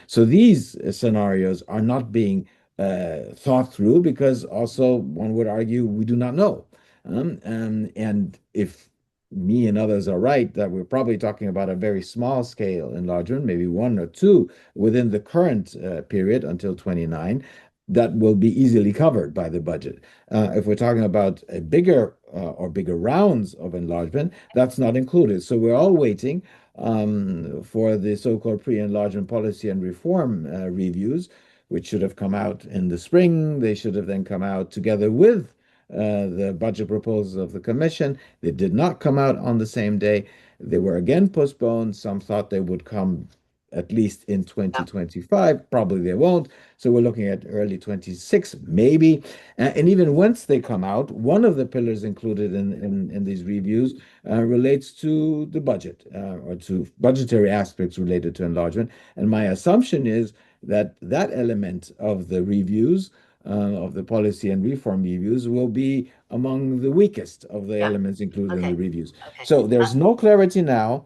So these scenarios are not being thought through because also one would argue we do not know. And if me and others are right, that we're probably talking about a very small scale enlargement, maybe one or two within the current period until 29, that will be easily covered by the budget. If we're talking about a bigger or bigger rounds of enlargement, that's not included. So we're all waiting for the so-called pre-enlargement policy and reform reviews, which should have come out in the spring. They should have then come out together with the budget proposals of the Commission. They did not come out on the same day. They were again postponed. Some thought they would come at least in 2025. Probably they won't. So we're looking at early 26, maybe. And even once they come out, one of the pillars included in these reviews relates to the budget or to budgetary aspects related to enlargement. And my assumption is that that element of the reviews of the policy and reform reviews will be among the weakest of the Yeah. elements included in the Okay. reviews. Okay. So there's no clarity now,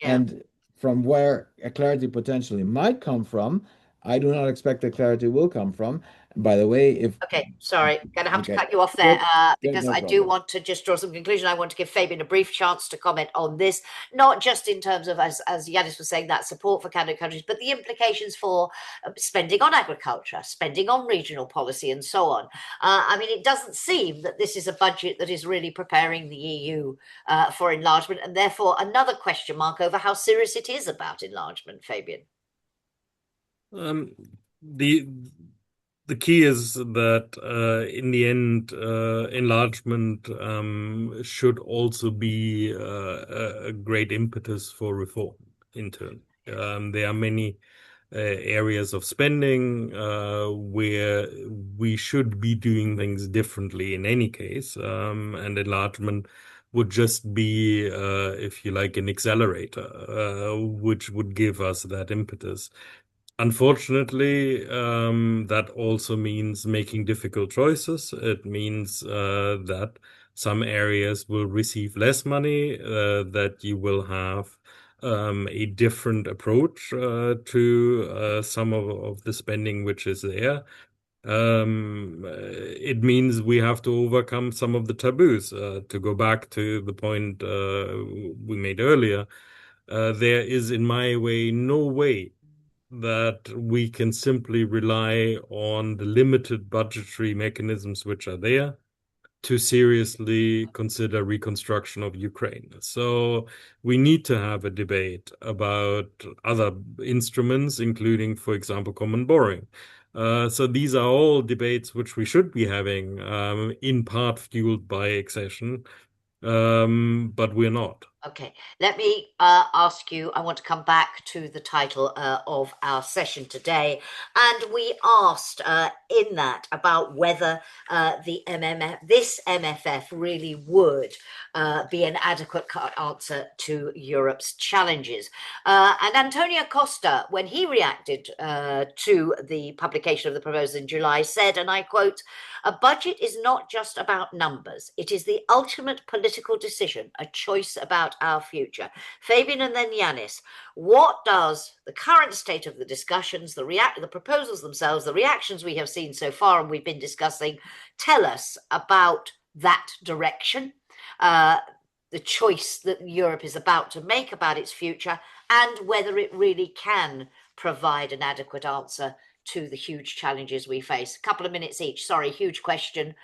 Yeah. and from where a clarity potentially might come from, I do not expect the clarity will come from. By the way, if Okay, sorry, going to have to okay, cut you off there good, good, because no I do problem. want to just draw some conclusion. I want to give Fabian a brief chance to comment on this, not just in terms of, as Janis was saying, that support for candidate countries, but the implications for spending on agriculture, spending on regional policy, and so on. I mean, it doesn't seem that this is a budget that is really preparing the EU for enlargement, and therefore another question mark over how serious it is about enlargement, Fabian. Um, the the key is that in the end, enlargement should also be a great impetus for reform in turn. There are many areas of spending where we should be doing things differently in any case, and enlargement would just be, if you like, an accelerator, which would give us that impetus. Unfortunately, that also means making difficult choices. It means that some areas will receive less money, that you will have a different approach to some of the spending which is there. It means we have to overcome some of the taboos. To go back to the point we made earlier, there is, in my way, no way that we can simply rely on the limited budgetary mechanisms which are there to seriously consider reconstruction of Ukraine. So we need to have a debate about other instruments, including, for example, common borrowing. So these are all debates which we should be having, in part fueled by accession, but we're not. Okay, let me ask you. I want to come back to the title of our session today. And we asked in that about whether this MFF really would be an adequate answer to Europe's challenges. And Antonio Costa, when he reacted to the publication of the proposal in July, said, and I quote, "A budget is not just about numbers. It is the ultimate political decision, a choice about our future." Fabian and then Janis, what does the current state of the discussions, the proposals themselves, the reactions we have seen so far and we've been discussing tell us about that direction, the choice that Europe is about to make about its future, and whether it really can provide an adequate answer to the huge challenges we face? A couple of minutes each. Sorry, huge question.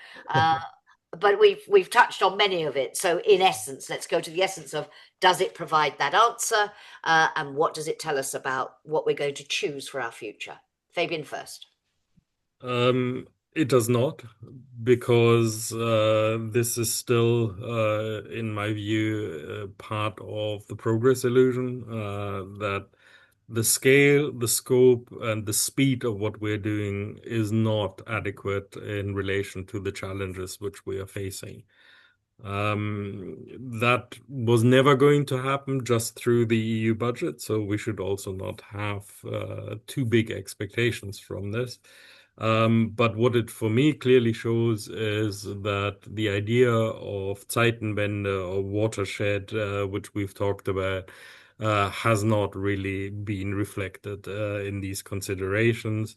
But we've touched on many of it. So in essence, let's go to the essence of, does it provide that answer? And what does it tell us about what we're going to choose for our future? Fabian first. It does not, because this is still, in my view, part of the progress illusion, that the scale, the scope, and the speed of what we're doing is not adequate in relation to the challenges which we are facing. That was never going to happen just through the EU budget, so we should also not have too big expectations from this. But what it for me clearly shows is that the idea of Zeitenwende or watershed, which we've talked about, has not really been reflected in these considerations.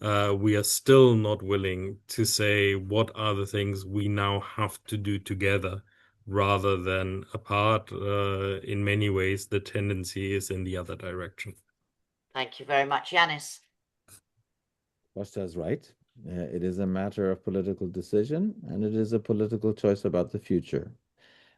We are still not willing to say what are the things we now have to do together rather than apart. In many ways, the tendency is in the other direction. Thank you very much, Janis. Costa's right. It is a matter of political decision, and it is a political choice about the future.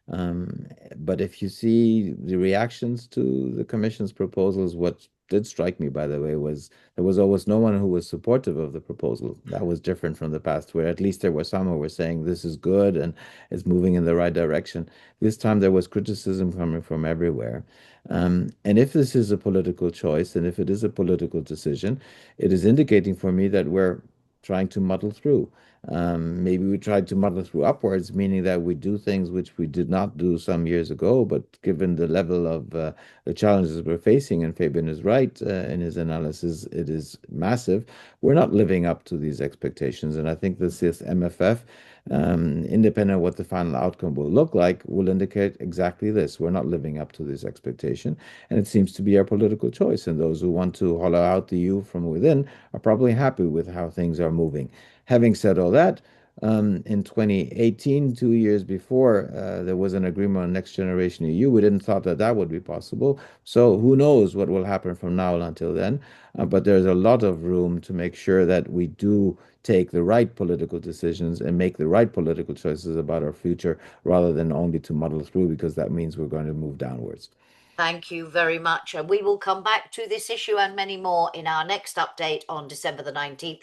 But if you see the reactions to the Commission's proposals, what did strike me, by the way, was there was almost no one who was supportive of the proposal. That was different from the past, where at least there were some who were saying this is good and it's moving in the right direction. This time there was criticism coming from everywhere. And if this is a political choice, and if it is a political decision, it is indicating for me that we're trying to muddle through. Maybe we tried to muddle through upwards, meaning that we do things which we did not do some years ago, but given the level of the challenges we're facing, and Fabian is right in his analysis, it is massive. We're not living up to these expectations, and I think this MFF, independent of what the final outcome will look like, will indicate exactly this. We're not living up to this expectation, and it seems to be our political choice. And those who want to hollow out the EU from within are probably happy with how things are moving. Having said all that, in 2018, 2 years before there was an agreement on next generation EU, we didn't thought that that would be possible. So who knows what will happen from now until then? But there's a lot of room to make sure that we do take the right political decisions and make the right political choices about our future rather than only to muddle through, because that means we're going to move downwards. Thank you very much. And we will come back to this issue and many more in our next update on December the 19th,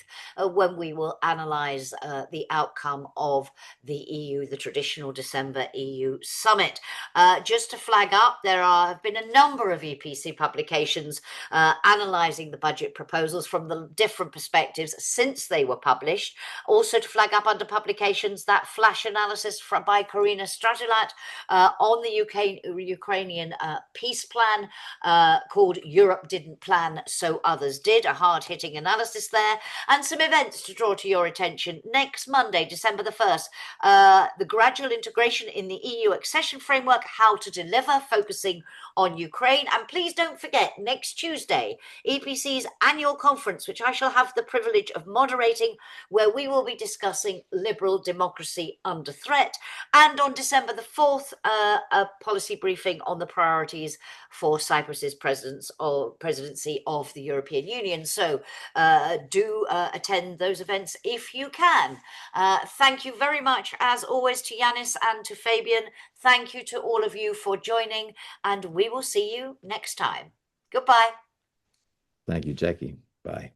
when we will analyse the outcome of the EU, the traditional December EU summit. Just to flag up, there have been a number of EPC publications analysing the budget proposals from the different perspectives since they were published. Also to flag up under publications, that flash analysis by Karina Stratulat on the Ukrainian peace plan called Europe Didn't Plan, So Others Did, a hard-hitting analysis there, and some events to draw to your attention. Next Monday, December the 1st, the gradual integration in the EU accession framework, how to deliver, focusing on Ukraine. And please don't forget, next Tuesday, EPC's annual conference, which I shall have the privilege of moderating, where we will be discussing liberal democracy under threat. And on December the 4th, a policy briefing on the priorities for Cyprus's presidency of the European Union. So do attend those events if you can. Thank you very much, as always, to Janis and to Fabian. Thank you to all of you for joining, and we will see you next time. Goodbye. Thank you, Jackie. Bye.